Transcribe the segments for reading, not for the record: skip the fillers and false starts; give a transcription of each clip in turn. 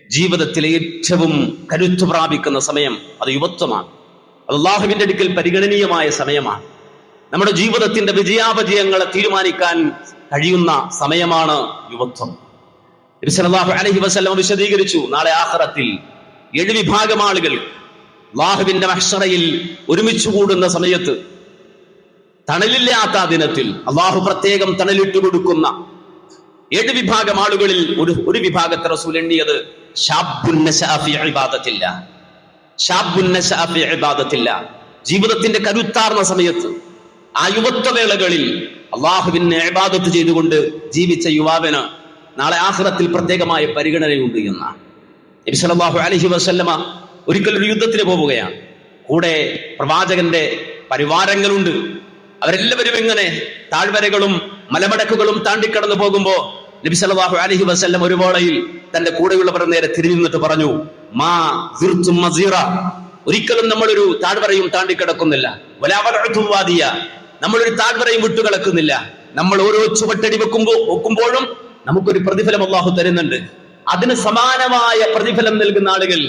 ജീവിതത്തിലെ ഏറ്റവും കരുത്തു പ്രാപിക്കുന്ന സമയം അത് യുവത്വമാണ്. അത് അല്ലാഹുവിന്റെ അടുക്കൽ പരിഗണനീയമായ സമയമാണ്. നമ്മുടെ ജീവിതത്തിന്റെ വിജയാപജയങ്ങളെ തീരുമാനിക്കാൻ കഴിയുന്ന സമയമാണ് യുവത്വം. നബി സല്ലല്ലാഹു അലൈഹി വസല്ലം വിശദീകരിച്ചു, നാളെ ആഖിറത്തിൽ 7 വിഭാഗം ആളുകൾ അല്ലാഹുവിന്റെ മഹ്ശറയിൽ ഒരുമിച്ച് കൂടുന്ന സമയത്ത്, തണലില്ലാത്ത ദിനത്തിൽ അല്ലാഹു പ്രത്യേകം തണലിട്ട് കൊടുക്കുന്ന 7 വിഭാഗം ആളുകളിൽ ഒരു വിഭാഗത്തെ റസൂൽ എണ്ണിയത് ശാബ്ബുൻ നശഅ ഫീ ഇബാദത്തില്ലാഹ്. ശാബ്ബുൻ നശഅ ഫീ ഇബാദത്തില്ലാഹ്, ജീവിതത്തിന്റെ കരുത്താർന്ന സമയത്ത്, ആ യുവത്വവേളകളിൽ അല്ലാഹുവിനെ ഇബാദത്ത് ചെയ്തുകൊണ്ട് ജീവിച്ച യുവാവിന് നാളെ ആഖിറത്തിൽ പ്രത്യേകമായ പരിഗണനയുണ്ട് എന്നാണ്. നബി സല്ലല്ലാഹു അലൈഹി വസല്ലമ ഒരിക്കൽ ഒരു യുദ്ധത്തിന് പോവുകയാണ്. കൂടെ പ്രവാചകന്റെ പരിവാരങ്ങളുണ്ട്. അവരെല്ലാവരും ഇങ്ങനെ താഴ്വരകളും മലമടക്കുകളും താണ്ടിക്കടന്നു പോകുമ്പോ നബി സല്ലല്ലാഹു അലൈഹി വസല്ലം ഒരു വേളയിൽ തന്റെ കൂടെയുള്ളവർ നേരെ തിരിഞ്ഞു നിന്നിട്ട് പറഞ്ഞു, മാ സിർതും മസീറ, ഒരിക്കലും നമ്മളൊരു താഴ്വരയും താണ്ടിക്കിടക്കുന്നില്ല. വലാ വലഅതും വാദിയ, നമ്മളൊരു താഴ്വരയും വിട്ടുകിടക്കുന്നില്ല. നമ്മൾ ഓരോ ചുവട്ടടി വെക്കുമ്പോഴും നമുക്കൊരു പ്രതിഫലം അല്ലാഹു തരുന്നുണ്ട്. അതിന് സമാനമായ പ്രതിഫലം നൽകുന്ന ആളുകൾ,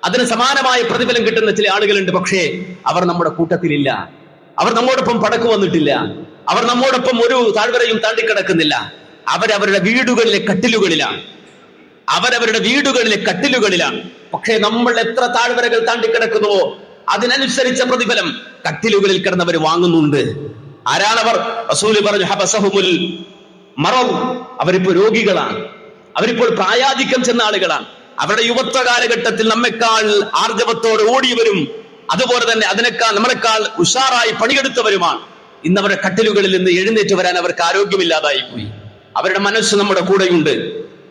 അതിന് സമാനമായ പ്രതിഫലം കിട്ടുന്ന ചില ആളുകളുണ്ട്. പക്ഷേ അവർ നമ്മുടെ കൂട്ടത്തിലില്ല. അവർ നമ്മോടൊപ്പം പടക്കു വന്നിട്ടില്ല. അവർ നമ്മോടൊപ്പം ഒരു താഴ്വരയും താണ്ടിക്കിടക്കുന്നില്ല. അവരവരുടെ വീടുകളിലെ കട്ടിലുകളിലാണ്. പക്ഷേ നമ്മൾ എത്ര താഴ്വരകൾ താണ്ടിക്കിടക്കുന്നുവോ അതിനനുസരിച്ച പ്രതിഫലം കട്ടിലുകളിൽ കിടന്നവർ വാങ്ങുന്നുണ്ട്. ആരാണവർ? റസൂല് പറഞ്ഞു, ഹബസഹുമുൽ മറദ്, അവരിപ്പോൾ രോഗികളാണ്, അവരിപ്പോൾ പ്രായാധിക്യം ചെന്ന ആളുകളാണ്. അവരുടെ യുവത്വ കാലഘട്ടത്തിൽ നമ്മെക്കാൾ ആർജവത്തോടെ ഓടിയവരും അതുപോലെ തന്നെ നമ്മളെക്കാൾ ഉഷാറായി പണിയെടുത്തവരുമാണ്. ഇന്നവരുടെ കട്ടിലുകളിൽ നിന്ന് എഴുന്നേറ്റ് വരാൻ അവർക്ക് ആരോഗ്യമില്ലാതായി പോയി. അവരുടെ മനസ്സ് നമ്മുടെ കൂടെയുണ്ട്,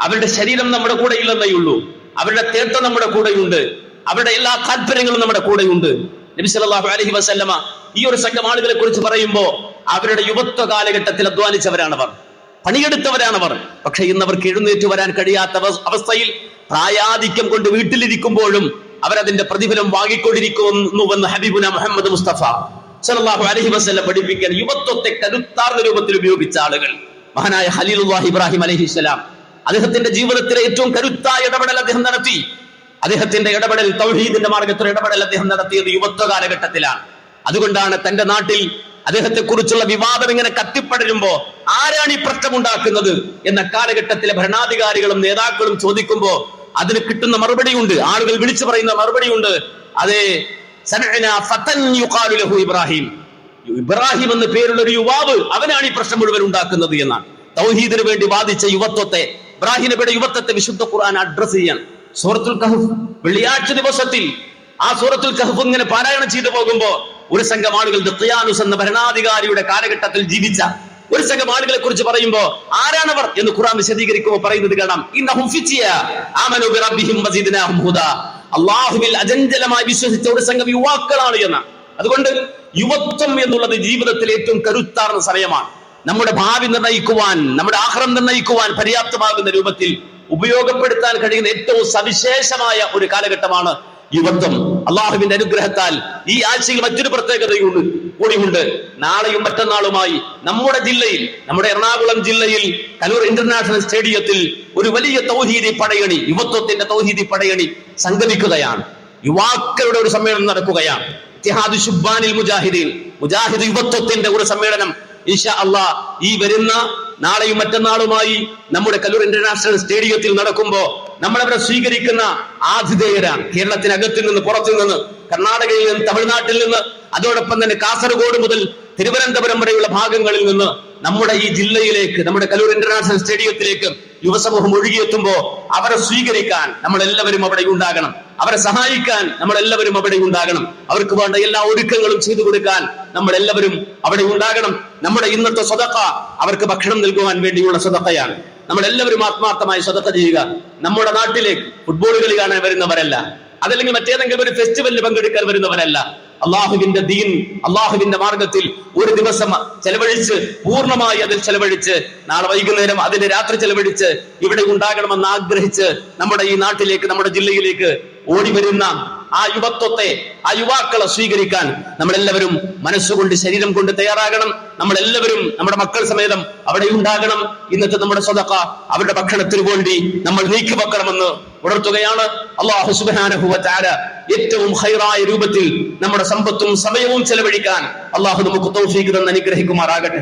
അവരുടെ ശരീരം നമ്മുടെ കൂടെ ഇല്ലെന്നേ ഉള്ളൂ. അവരുടെ തേട്ടം നമ്മുടെ കൂടെയുണ്ട്, അവരുടെ എല്ലാ താല്പര്യങ്ങളും നമ്മുടെ കൂടെയുണ്ട്. നബി സല്ലല്ലാഹു അലൈഹി വസല്ലമ ഈ ഒരു സംഘം ആളുകളെ കുറിച്ച് പറയുമ്പോ അവരുടെ യുവത്വ കാലഘട്ടത്തിൽ അധ്വാനിച്ചവരാണവർ, പണിയെടുത്തവരാണവർ. പക്ഷെ ഇന്നവർക്ക് എഴുന്നേറ്റ് വരാൻ കഴിയാത്ത അവസ്ഥയിൽ പ്രായാധിക്യം കൊണ്ട് വീട്ടിലിരിക്കുമ്പോഴും അവരതിന്റെ പ്രതിഫലം വാങ്ങിക്കൊണ്ടിരിക്കുന്നുവെന്ന് ഹബീബുന മുഹമ്മദ് മുസ്തഫ സല്ലല്ലാഹു അലൈഹി വസല്ലം പഠിപ്പിക്കാൻ യുവത്വത്തെ കരുത്താർന്ന രൂപത്തിൽ ഉപയോഗിച്ച ആളുകൾ. മഹാനായ ഖലീലുല്ലാഹി ഇബ്രാഹിം അലൈഹിസ്സലാം, അദ്ദേഹത്തിന്റെ ജീവിതത്തിലെ ഏറ്റവും കരുത്തായ ഇടപെടൽ അദ്ദേഹം നടത്തി. അദ്ദേഹത്തിന്റെ ഇടപെടൽ, തൗഹീദിന്റെ മാർഗത്തിൽ ഇടപെടൽ അദ്ദേഹം നടത്തിയത് യുവത്വ കാലഘട്ടത്തിലാണ്. അതുകൊണ്ടാണ് തന്റെ നാട്ടിൽ അദ്ദേഹത്തെ കുറിച്ചുള്ള വിവാദം ഇങ്ങനെ കത്തിപ്പടരുമ്പോ ആരാണ് ഈ പ്രശ്നമുണ്ടാക്കുന്നത് എന്ന കാലഘട്ടത്തിലെ ഭരണാധികാരികളും നേതാക്കളും ചോദിക്കുമ്പോ അതിന് കിട്ടുന്ന മറുപടിയുണ്ട്, ആളുകൾ വിളിച്ചു പറയുന്ന മറുപടിയുണ്ട്. അതേ, സനഅനാ ഫതൻ യുഖാലു ലഹു ഇബ്രാഹിം, ഇബ്രാഹിം എന്ന പേരുള്ള ഒരു യുവാവ്, അവനാണ് ഈ പ്രശ്നം മുഴുവൻ ഉണ്ടാക്കുന്നത് എന്നാണ്. തൗഹീദിന് വേണ്ടി വാദിച്ച യുവത്വത്തെ, ഇബ്രാഹിം നബിയുടെ യുവത്വത്തെ വിശുദ്ധ ഖുർആൻ അഡ്രസ് ചെയ്യാൻ സൂറത്തുൽ കഹ്ഫ് വെള്ളിയാഴ്ച ദിവസത്തിൽ ആ സൂറത്തുൽ കഹ്ഫ് ഇങ്ങനെ പാരായണം ചെയ്തു പോകുമ്പോ ഒരു സംഘം ആളുകൾ ദഖ്യാനുസ് എന്ന ഭരണാധികാരിയുടെ കാലഘട്ടത്തിൽ ജീവിച്ച ഒരു സംഘം ആളുകളെ കുറിച്ച് പറയുമ്പോ ആരാണവർ എന്ന് ഖുർആൻ വിശദീകരിക്കുമ്പോൾ പറയുന്നത് കാണാം, ഇന്നഹും ഫിത്യ ആമനു ബിറബ്ബിഹിം വസിദ്നാഹും ഹുദാ, അല്ലാഹുവിൽ അചഞ്ചലമായി വിശ്വസിച്ച ഒരു സംഘം യുവാക്കളാണ് എന്ന്. അതുകൊണ്ട് യുവത്വം എന്നുള്ളത് ജീവിതത്തിലെ ഏറ്റവും കരുത്താർന്ന സമയമാണ്. നമ്മുടെ ഭാവി നിർണ്ണയിക്കുവാൻ, നമ്മുടെ ആഖിറം നിർണ്ണയിക്കുവാൻ പര്യാപ്തമാകുന്ന രൂപത്തിൽ ഉപയോഗപ്പെടുത്താൻ കഴിയുന്ന ഏറ്റവും സവിശേഷമായ ഒരു കാലഘട്ടമാണ് യുവത്വം. അള്ളാഹുവിന്റെ അനുഗ്രഹത്താൽ ഈ ആഴ്ചയിൽ മറ്റൊരു കൂടിയുണ്ട്. നാളെയും മറ്റന്നാളുമായി നമ്മുടെ ജില്ലയിൽ, നമ്മുടെ എറണാകുളം ജില്ലയിൽ കലൂർ ഇന്റർനാഷണൽ സ്റ്റേഡിയത്തിൽ ഒരു വലിയ തൗഹീദി പടയണി, യുവത്വത്തിന്റെ തൗഹീദി പടയണി സംഗമിക്കുകയാണ്. യുവാക്കളുടെ ഒരു സമ്മേളനം നടക്കുകയാണ്. ഇത്തിഹാദ് ശുബ്ബാനിൽ മുജാഹിദീൻ, മുജാഹിദ് യുവത്വത്തിന്റെ ഒരു സമ്മേളനം ഇൻഷാ അല്ലാഹ് ഈ വരുന്ന നാളെയും മറ്റന്നാളുമായി നമ്മുടെ കലൂർ ഇന്റർനാഷണൽ സ്റ്റേഡിയത്തിൽ നടക്കുമ്പോ നമ്മളവരെ സ്വീകരിക്കുന്ന ആതിഥേയരാണ്. കേരളത്തിനകത്തിൽ നിന്ന്, പുറത്തു നിന്ന്, കർണാടകയിൽ നിന്ന്, തമിഴ്നാട്ടിൽ നിന്ന്, അതോടൊപ്പം തന്നെ കാസർഗോഡ് മുതൽ തിരുവനന്തപുരം വരെയുള്ള ഭാഗങ്ങളിൽ നിന്ന് നമ്മുടെ ഈ ജില്ലയിലേക്ക്, നമ്മുടെ കലൂർ ഇന്റർനാഷണൽ സ്റ്റേഡിയത്തിലേക്ക് യുവസമൂഹം ഒഴുകിയെത്തുമ്പോ അവരെ സ്വീകരിക്കാൻ നമ്മളെല്ലാവരും അവിടെ ഉണ്ടാകണം. അവരെ സഹായിക്കാൻ നമ്മളെല്ലാവരും അവിടെ ഉണ്ടാകണം. അവർക്ക് വേണ്ട എല്ലാ ഒരുക്കങ്ങളും ചെയ്തു കൊടുക്കാൻ നമ്മളെല്ലാവരും അവിടെ ഉണ്ടാകണം. നമ്മുടെ ഇന്നത്തെ സ്വതക്ക അവർക്ക് ഭക്ഷണം നൽകുവാൻ വേണ്ടിയുള്ള സ്വതക്കയാണ്. നമ്മളെല്ലാവരും ആത്മാർത്ഥമായി സ്വതക്ക ചെയ്യുക. നമ്മുടെ നാട്ടിലേക്ക് ഫുട്ബോൾ കളി കാണാൻ വരുന്നവരല്ല, അതല്ലെങ്കിൽ മറ്റേതെങ്കിലും ഒരു ഫെസ്റ്റിവലിൽ പങ്കെടുക്കാൻ വരുന്നവരല്ല. അള്ളാഹുവിന്റെ ദീൻ, അള്ളാഹുവിന്റെ മാർഗത്തിൽ ഒരു ദിവസം ചെലവഴിച്ച്, പൂർണ്ണമായി അതിൽ ചെലവഴിച്ച്, നാളെ വൈകുന്നേരം അതിന്റെ രാത്രി ചെലവഴിച്ച് ഇവിടെ ഉണ്ടാകണമെന്ന് ആഗ്രഹിച്ച് നമ്മുടെ ഈ നാട്ടിലേക്ക്, നമ്മുടെ ജില്ലയിലേക്ക് ഓടി വരുന്ന ആ യുവത്വത്തെ, ആ യുവാക്കളെ സ്വീകരിക്കാൻ നമ്മളെല്ലാവരും മനസ്സുകൊണ്ട്, ശരീരം കൊണ്ട് തയ്യാറാകണം. നമ്മളെല്ലാവരും നമ്മുടെ മക്കൾ സമേതം അവിടെ ഉണ്ടാകണം. ഇന്നത്തെ നമ്മുടെ സ്വതക്ക അവരുടെ ഭക്ഷണത്തിന് വേണ്ടി നമ്മൾ നീക്കി വെക്കണമെന്ന് ഉണർത്തുകയാണ്. അല്ലാഹു സുബ്ഹാനഹു വ തആല ഏറ്റവും ഖൈറായ രൂപത്തിൽ നമ്മുടെ സമ്പത്തും സമയവും ചെലവഴിക്കാൻ അല്ലാഹു നമുക്ക് തൗഫീഖ് തന്ന് അനുഗ്രഹിക്കുമാറാകട്ടെ.